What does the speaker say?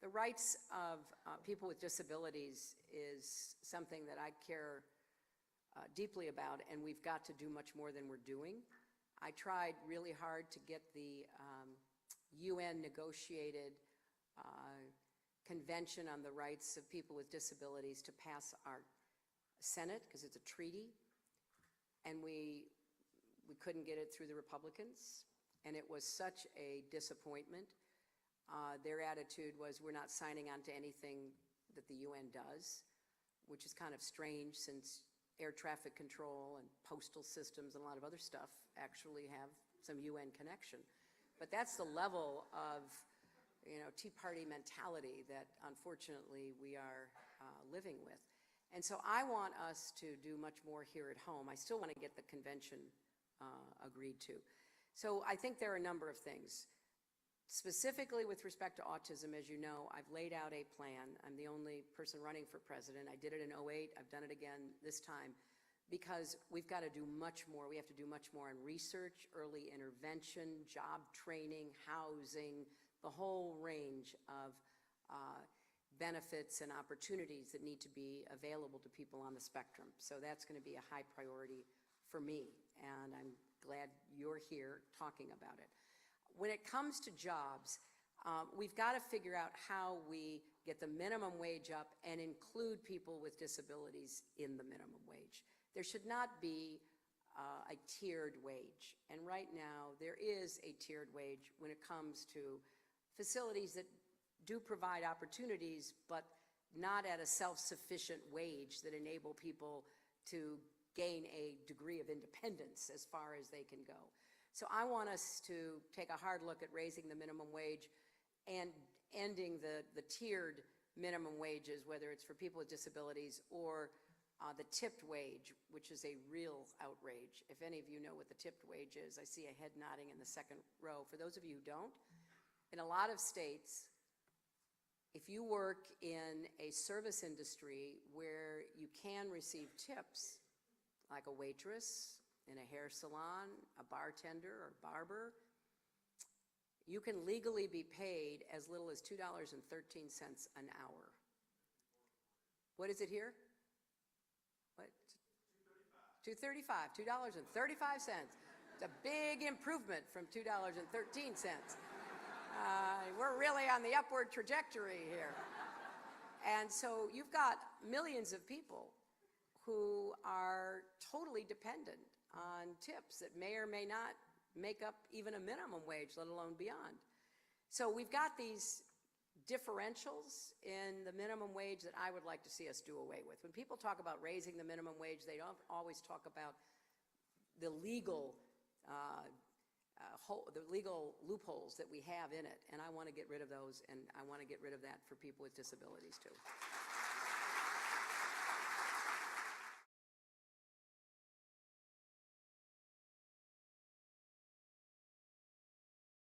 The rights of people with disabilities is something that I care deeply about, and we've got to do much more than we're doing. I tried really hard to get the UN negotiated Convention on the Rights of People with Disabilities to pass our Senate, because it's a treaty, and we couldn't get it through the Republicans, and it was such a disappointment. Their attitude was, we're not signing on to anything that the UN does, which is kind of strange since air traffic control and postal systems and a lot of other stuff actually have some UN connection. But that's the level of, Tea Party mentality that unfortunately we are living with. And so I want us to do much more here at home. I still want to get the convention agreed to. So I think there are a number of things. Specifically with respect to autism, as you know, I've laid out a plan. I'm the only person running for president. I did it in 2008. I've done it again this time because we've got to do much more. We have to do much more on research, early intervention, job training, housing, the whole range of benefits and opportunities that need to be available to people on the spectrum. So that's going to be a high priority for me, and I'm glad you're here talking about it. When it comes to jobs, we've got to figure out how we get the minimum wage up and include people with disabilities in the minimum wage. There should not be a tiered wage, and right now there is a tiered wage when it comes to facilities that do provide opportunities, but not at a self-sufficient wage that enable people to gain a degree of independence as far as they can go. So I want us to take a hard look at raising the minimum wage and ending the tiered minimum wages, whether it's for people with disabilities or the tipped wage, which is a real outrage. If any of you know what the tipped wage is, I see a head nodding in the second row. For those of you who don't, in a lot of states, if you work in a service industry where you can receive tips, like a waitress in a hair salon, a bartender or barber, you can legally be paid as little as $2.13 an hour. What is it here? What? $2.35. $2.35. It's a big improvement from $2.13. We're really on the upward trajectory here. And so you've got millions of people who are totally dependent on tips that may or may not make up even a minimum wage, let alone beyond. So we've got these differentials in the minimum wage that I would like to see us do away with. When people talk about raising the minimum wage, they don't always talk about the legal loopholes that we have in it, and I want to get rid of those, and I want to get rid of that for people with disabilities too.